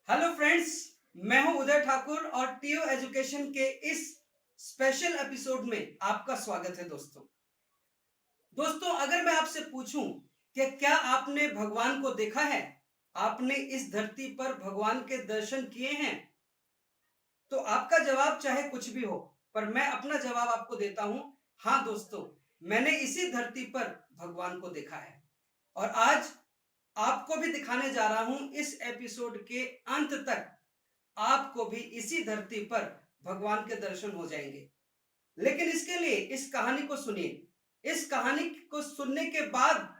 Hello friends, मैं हूं उदय ठाकुर और टीओ एजुकेशन के इस स्पेशल एपिसोड में आपका स्वागत है। दोस्तों अगर मैं आपसे पूछूं कि क्या आपने भगवान को देखा है, आपने इस धरती पर भगवान के दर्शन किए हैं, तो आपका जवाब चाहे कुछ भी हो, पर मैं अपना जवाब आपको देता हूं। हाँ दोस्तों, मैंने इसी धरती पर भगवान को देखा है और आज आपको भी दिखाने जा रहा हूं। इस एपिसोड के अंत तक आपको भी इसी धरती पर भगवान के दर्शन हो जाएंगे। लेकिन इसके लिए इस कहानी को सुनिए। इस कहानी को सुनने के बाद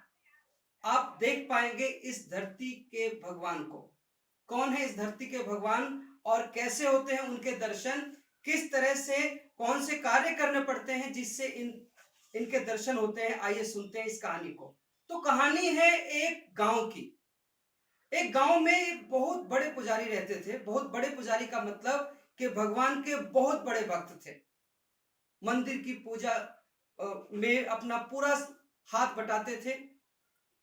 आप देख पाएंगे इस धरती के भगवान को। कौन है इस धरती के भगवान और कैसे होते हैं उनके दर्शन, किस तरह से कौन से कार्य करने पड़ते हैं जिससे इनके दर्शन होते हैं। आइए सुनते हैं इस कहानी को। तो कहानी है एक गांव की। एक गांव में एक बहुत बड़े पुजारी रहते थे। बहुत बड़े पुजारी का मतलब कि भगवान के बहुत बड़े भक्त थे। मंदिर की पूजा में अपना पूरा हाथ बटाते थे।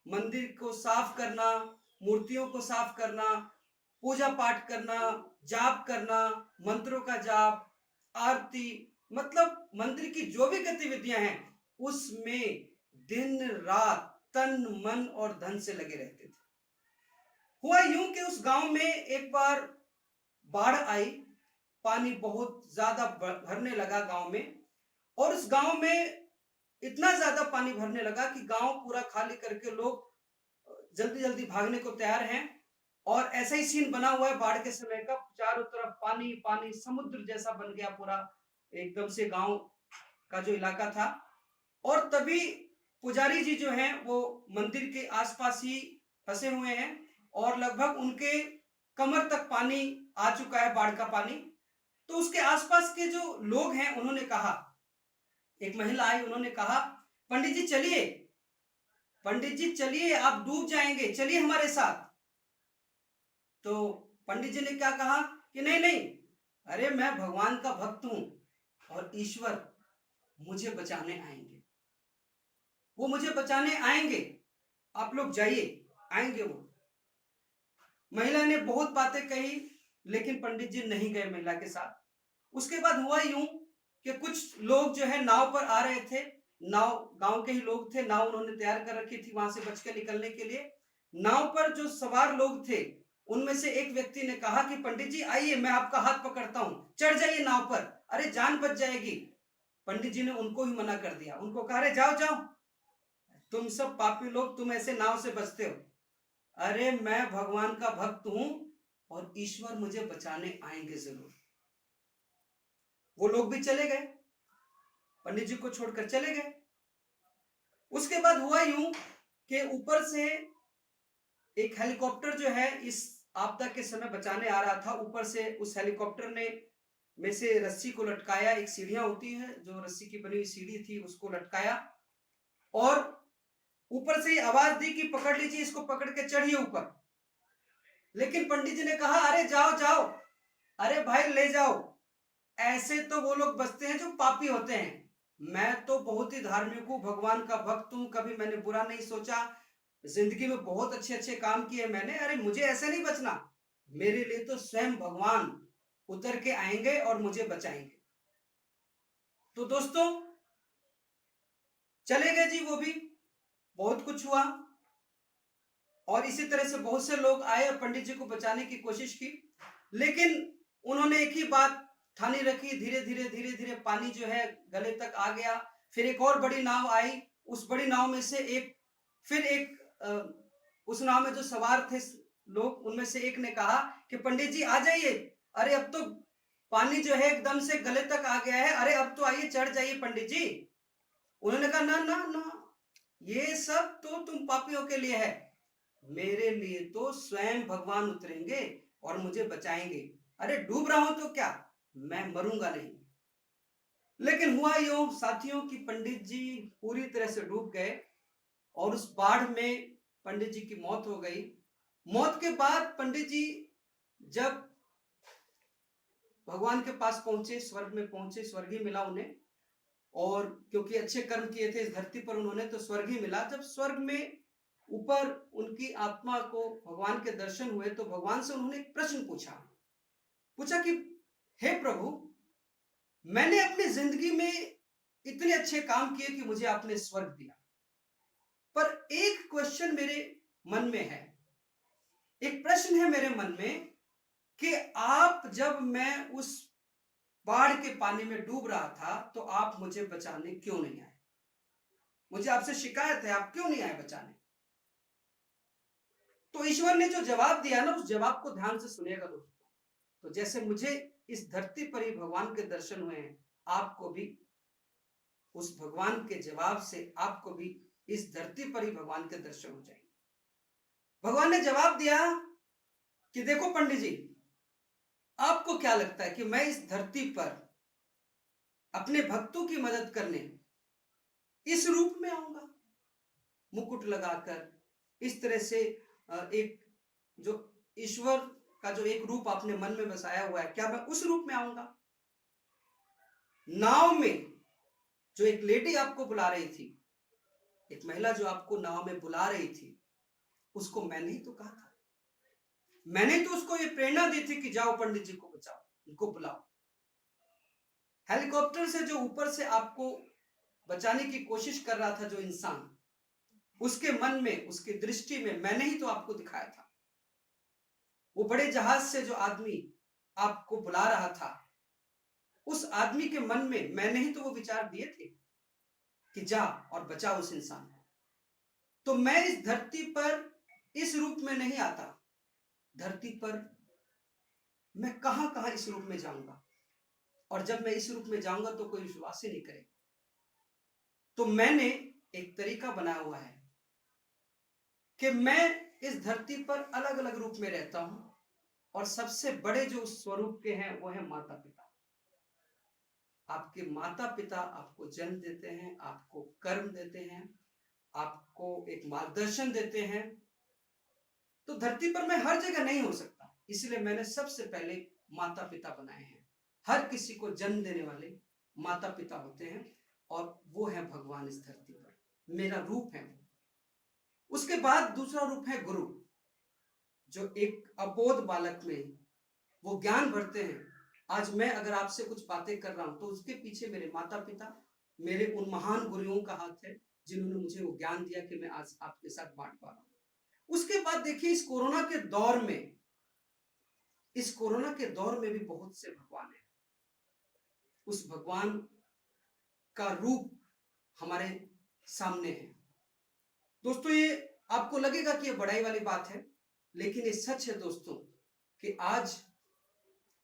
मंदिर को साफ करना, मूर्तियों को साफ करना, पूजा पाठ करना, जाप करना, मंत्रों का जाप, आरती, मतलब मंदिर की जो भी गतिविधियां हैं उसमें दिन रात तन मन और धन से लगे रहते थे। हुआ यूं कि उस गांव में एक बार बाढ़ आई। पानी बहुत ज्यादा भरने लगा गांव में और उस गांव में इतना ज्यादा पानी भरने लगा कि गांव पूरा खाली करके लोग जल्दी जल्दी भागने को तैयार हैं। और ऐसा ही सीन बना हुआ है बाढ़ के समय का। चारों तरफ पानी पानी, समुद्र जैसा बन गया पूरा एकदम से गांव का जो इलाका था। और तभी पुजारी जी जो हैं वो मंदिर के आसपास ही फंसे हुए हैं और लगभग उनके कमर तक पानी आ चुका है, बाढ़ का पानी। तो उसके आसपास के जो लोग हैं उन्होंने कहा, एक महिला आई, उन्होंने कहा, पंडित जी चलिए, पंडित जी चलिए, आप डूब जाएंगे, चलिए हमारे साथ। तो पंडित जी ने क्या कहा कि नहीं नहीं, अरे मैं भगवान का भक्त हूं और ईश्वर मुझे बचाने आएंगे, वो मुझे बचाने आएंगे, आप लोग जाइए, आएंगे वो। महिला ने बहुत बातें कही लेकिन पंडित जी नहीं गए महिला के साथ। उसके बाद हुआ यूं कि कुछ लोग जो है नाव पर आ रहे थे। नाव गांव के ही लोग थे, नाव उन्होंने तैयार कर रखी थी वहां से बच के निकलने के लिए। नाव पर जो सवार लोग थे उनमें से एक व्यक्ति ने कहा कि पंडित जी आइए, मैं आपका हाथ पकड़ता हूं, चढ़ जाइए नाव पर, अरे जान बच जाएगी। पंडित जी ने उनको ही मना कर दिया, उनको कहा अरे जाओ जाओ, तुम सब पापी लोग, तुम ऐसे नाव से बचते हो। अरे मैं भगवान का भक्त हूं और ईश्वर मुझे बचाने आएंगे जरूर। वो लोग भी चले गए, पंडित जी को छोड़कर चले गए। उसके बाद हुआ यूं कि ऊपर से एक हेलीकॉप्टर जो है इस आपदा के समय बचाने आ रहा था। ऊपर से उस हेलीकॉप्टर ने में से रस्सी को लटकाया, एक सीढ़ियां होती है जो रस्सी की बनी हुई सीढ़ी थी उसको लटकाया और ऊपर से ही आवाज दी कि पकड़ लीजिए इसको, पकड़ के चढ़िए ऊपर। लेकिन पंडित जी ने कहा अरे जाओ जाओ, अरे भाई ले जाओ, ऐसे तो वो लोग बचते हैं जो पापी होते हैं, मैं तो बहुत ही धार्मिक हूं, भगवान का भक्त हूं, कभी मैंने बुरा नहीं सोचा, जिंदगी में बहुत अच्छे अच्छे काम किए मैंने, अरे मुझे ऐसे नहीं बचना, मेरे लिए तो स्वयं भगवान उतर के आएंगे और मुझे बचाएंगे। तो दोस्तों चले गए जी वो भी। बहुत कुछ हुआ और इसी तरह से बहुत से लोग आए और पंडित जी को बचाने की कोशिश की। लेकिन उन्होंने एक ही बात ठानी रखी, धीरे धीरे धीरे धीरे पानी जो है गले तक आ गया। फिर एक और बड़ी नाव आई, उस बड़ी नाव में से उस नाव में जो सवार थे लोग उनमें से एक ने कहा कि पंडित जी आ जाइए, अरे अब तो पानी जो है एकदम से गले तक आ गया है, अरे अब तो आइए चढ़ जाइए पंडित जी। उन्होंने कहा ना ना ना, ये सब तो तुम पापियों के लिए है, मेरे लिए तो स्वयं भगवान उतरेंगे और मुझे बचाएंगे, अरे डूब रहा हूं तो क्या, मैं मरूंगा नहीं। लेकिन हुआ यूं साथियों कि पंडित जी पूरी तरह से डूब गए और उस बाढ़ में पंडित जी की मौत हो गई। मौत के बाद पंडित जी जब भगवान के पास पहुंचे, स्वर्ग में पहुंचे, स्वर्ग ही मिला उन्हें, और क्योंकि अच्छे कर्म किए थे इस धरती पर उन्होंने, तो स्वर्ग ही मिला। जब स्वर्ग में ऊपर उनकी आत्मा को भगवान के दर्शन हुए तो भगवान से उन्होंने एक प्रश्न पूछा पूछा कि हे प्रभु, मैंने अपनी जिंदगी में इतने अच्छे काम किए कि मुझे आपने स्वर्ग दिया, पर एक क्वेश्चन मेरे मन में है, एक प्रश्न है मेरे मन में कि आप जब मैं उस बाढ़ के पानी में डूब रहा था तो आप मुझे बचाने क्यों नहीं आए? मुझे आपसे शिकायत है, आप क्यों नहीं आए बचाने? तो ईश्वर ने जो जवाब दिया ना, उस जवाब को ध्यान से सुनिएगा दोस्तों। तो जैसे मुझे इस धरती पर ही भगवान के दर्शन हुए हैं, आपको भी उस भगवान के जवाब से आपको भी इस धरती पर ही भगवान के दर्शन हो जाएंगे। भगवान ने जवाब दिया कि देखो पंडित जी, आपको क्या लगता है कि मैं इस धरती पर अपने भक्तों की मदद करने इस रूप में आऊंगा, मुकुट लगाकर, इस तरह से एक जो ईश्वर का जो एक रूप आपने मन में बसाया हुआ है, क्या मैं उस रूप में आऊंगा? नाव में जो एक लेडी आपको बुला रही थी, एक महिला जो आपको नाव में बुला रही थी, उसको मैंने ही तो कहा था, मैंने तो उसको ये प्रेरणा दी थी कि जाओ पंडित जी को बचाओ, उनको बुलाओ। हेलीकॉप्टर से जो ऊपर से आपको बचाने की कोशिश कर रहा था जो इंसान, उसके मन में, उसकी दृष्टि में मैंने ही तो आपको दिखाया था। वो बड़े जहाज से जो आदमी आपको बुला रहा था, उस आदमी के मन में मैंने ही तो वो विचार दिए थे कि जा और बचा उस इंसान को। तो मैं इस धरती पर इस रूप में नहीं आता, धरती पर मैं कहां कहां इस रूप में जाऊंगा, और जब मैं इस रूप में जाऊंगा तो कोई विश्वास ही नहीं करेगा। तो मैंने एक तरीका बनाया हुआ है कि मैं इस धरती पर अलग अलग रूप में रहता हूं, और सबसे बड़े जो स्वरूप के हैं वो है माता पिता। आपके माता पिता आपको जन्म देते हैं, आपको कर्म देते हैं, आपको एक मार्गदर्शन देते हैं। तो धरती पर मैं हर जगह नहीं हो सकता, इसलिए मैंने सबसे पहले माता पिता बनाए हैं। हर किसी को जन्म देने वाले माता पिता होते हैं, और वो है भगवान इस धरती पर, मेरा रूप है। उसके बाद दूसरा रूप है गुरु, जो एक अबोध बालक में वो ज्ञान भरते हैं। आज मैं अगर आपसे कुछ बातें कर रहा हूं तो उसके पीछे मेरे माता पिता, मेरे उन महान गुरुओं का हाथ है जिन्होंने मुझे वो ज्ञान दिया कि मैं आज आपके साथ बांट पा रहा हूं। उसके बाद देखिए, इस कोरोना के दौर में, इस कोरोना के दौर में भी बहुत से भगवान हैं। उस भगवान का रूप हमारे सामने है दोस्तों। ये आपको लगेगा कि ये बड़ाई वाली बात है, लेकिन ये सच है दोस्तों कि आज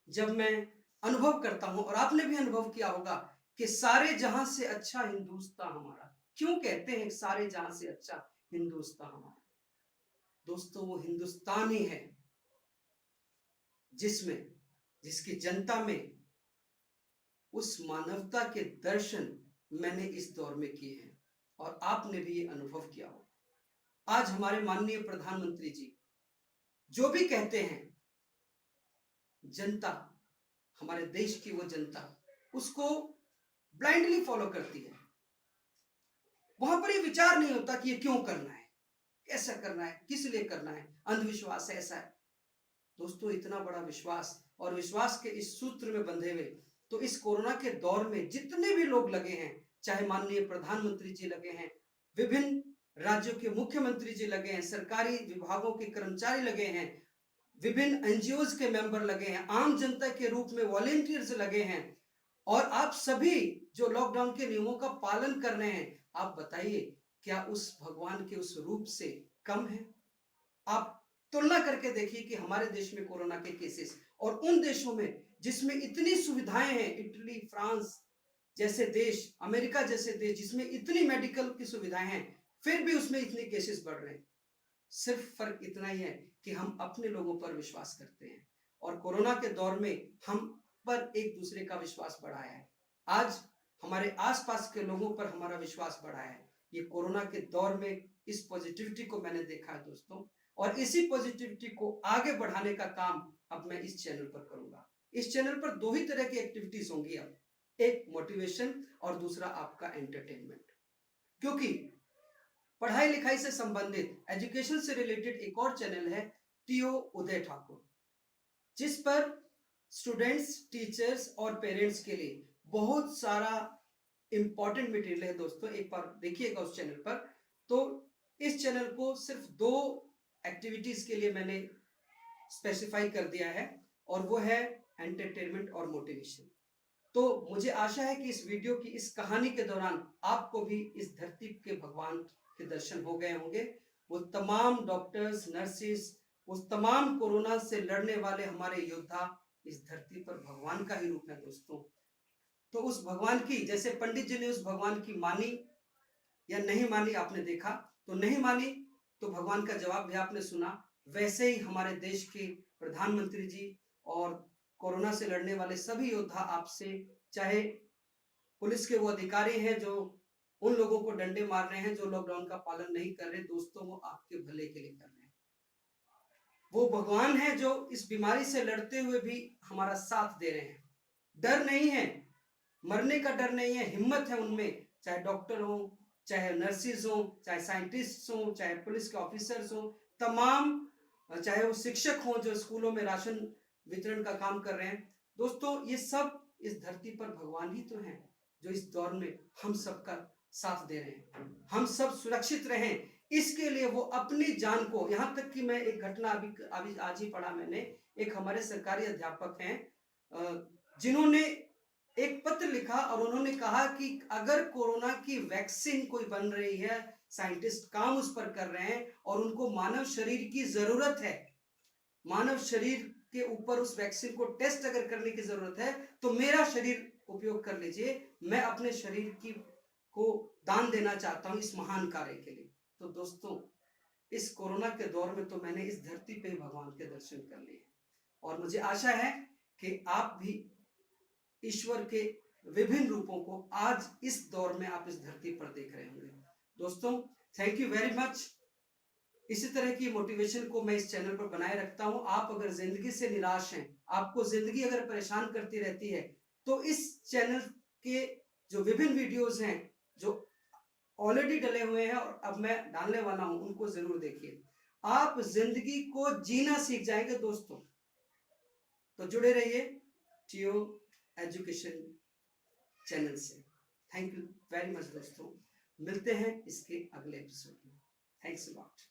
जब मैं अनुभव करता हूं, और आपने भी अनुभव किया होगा, कि सारे जहां से अच्छा हिंदुस्तान हमारा। क्यों कहते हैं सारे जहां से अच्छा हिंदुस्तान हमारा? दोस्तों, वो हिंदुस्तान ही है जिसमें, जिसकी जनता में उस मानवता के दर्शन मैंने इस दौर में किए हैं, और आपने भी ये अनुभव किया हो। आज हमारे माननीय प्रधानमंत्री जी जो भी कहते हैं, जनता, हमारे देश की वो जनता उसको ब्लाइंडली फॉलो करती है। वहां पर ये विचार नहीं होता कि ये क्यों करना है, कैसा करना है, किस लिए करना है, अंधविश्वास ऐसा है। दोस्तों, इतना बड़ा विश्वास, और विश्वास के इस सूत्र में बंधे हुए, तो इस कोरोना के दौर में जितने भी लोग लगे हैं, चाहे माननीय प्रधानमंत्री जी लगे हैं, विभिन्न राज्यों के मुख्यमंत्री जी लगे हैं, सरकारी विभागों के कर्मचारी लगे हैं, विभिन्न एनजीओज के मेंबर लगे हैं, आम जनता के रूप में वॉलेंटियर्स लगे हैं, और आप सभी जो लॉकडाउन के नियमों का पालन कर रहे हैं, आप बताइए क्या उस भगवान के उस रूप से कम है? आप तुलना करके देखिए कि हमारे देश में कोरोना के केसेस और उन देशों में जिसमें इतनी सुविधाएं हैं, इटली, फ्रांस जैसे देश, अमेरिका जैसे देश जिसमें इतनी मेडिकल की सुविधाएं हैं, फिर भी उसमें इतने केसेस बढ़ रहे हैं। सिर्फ फर्क इतना ही है कि हम अपने लोगों पर विश्वास करते हैं, और कोरोना के दौर में हम पर एक दूसरे का विश्वास बढ़ाया है। आज हमारे आसपास के लोगों पर हमारा विश्वास बढ़ाया है। ये कोरोना के दौर में इस पॉजिटिविटी को मैंने देखा है दोस्तों, और इसी पॉजिटिविटी को आगे बढ़ाने का काम अब मैं इस चैनल पर करूंगा। इस चैनल पर दो ही तरह की एक्टिविटीज होंगी अब, एक मोटिवेशन और दूसरा आपका एंटरटेनमेंट। क्योंकि पढ़ाई लिखाई से संबंधित, एजुकेशन से रिलेटेड एक और चैनल है टीओ उदय ठाकुर, जिस पर स्टूडेंट्स, टीचर्स और पेरेंट्स के लिए बहुत सारा इंपॉर्टेंट मटेरियल है दोस्तों। एक बार देखिएगा उस चैनल पर। तो इस चैनल को सिर्फ 2 एक्टिविटीज के लिए मैंने स्पेसिफाई कर दिया है, और वो है एंटरटेनमेंट और मोटिवेशन। तो मुझे आशा है कि इस वीडियो की इस कहानी के दौरान आपको भी इस धरती के भगवान के दर्शन हो गए होंगे। वो तमाम डॉक्टर्स, नर्सिस, उस तमाम कोरोना से लड़ने वाले हमारे योद्धा इस धरती पर भगवान का ही रूप है दोस्तों। तो उस भगवान की, जैसे पंडित जी ने उस भगवान की मानी या नहीं मानी आपने देखा, तो नहीं मानी तो भगवान का जवाब भी आपने सुना। वैसे ही हमारे देश के प्रधानमंत्री जी और कोरोना से लड़ने वाले सभी योद्धा आपसे, चाहे पुलिस के वो अधिकारी हैं जो उन लोगों को डंडे मार रहे हैं जो लॉकडाउन का पालन नहीं कर रहे, दोस्तों वो आपके भले के लिए कर रहे हैं। वो भगवान है जो इस बीमारी से लड़ते हुए भी हमारा साथ दे रहे हैं। डर नहीं है, मरने का डर नहीं है, हिम्मत है उनमें, चाहे डॉक्टर हो, चाहे नर्सिस हो, चाहे साइंटिस्ट हो, चाहे पुलिस के ऑफिसर्स हो, तमाम, चाहे वो शिक्षक हो जो स्कूलों में राशन वितरण का काम कर रहे हैं। दोस्तों ये सब इस धरती पर भगवान ही तो हैं जो इस दौर में हम सबका साथ दे रहे हैं, हम सब सुरक्षित रहें, इसके लिए वो अपनी जान को, यहाँ तक कि मैं एक घटना अभी आज ही पढ़ा मैंने, एक हमारे सरकारी अध्यापक हैं जिन्होंने एक पत्र लिखा और उन्होंने कहा कि अगर कोरोना की वैक्सीन कोई बन रही है, साइंटिस्ट काम उस पर कर रहे हैं और उनको मानव शरीर की जरूरत है, मानव शरीर के ऊपर उस वैक्सीन को टेस्ट अगर करने की जरूरत है, तो मेरा शरीर उपयोग कर लीजिए, मैं अपने शरीर की को दान देना चाहता हूं इस महान कार्य के लिए। तो दोस्तों इस कोरोना के दौर में तो मैंने इस धरती पे ही भगवान के दर्शन कर लिए, और मुझे आशा है कि आप भी ईश्वर के विभिन्न रूपों को आज इस दौर में आप इस धरती पर देख रहे होंगे। दोस्तों थैंक यू वेरी मच। इसी तरह की मोटिवेशन को मैं इस चैनल पर बनाए रखता हूं। आप अगर जिंदगी से निराश हैं, आपको जिंदगी अगर परेशान करती रहती है, तो इस चैनल के जो विभिन्न वीडियोस हैं जो ऑलरेडी डले हुए हैं और अब मैं डालने वाला हूं, उनको जरूर देखिए। आप जिंदगी को जीना सीख जाएंगे दोस्तों। तो जुड़े रहिए टीओ एजुकेशन चैनल से। थैंक यू वेरी मच दोस्तों, मिलते हैं इसके अगले एपिसोड में। Thanks a lot.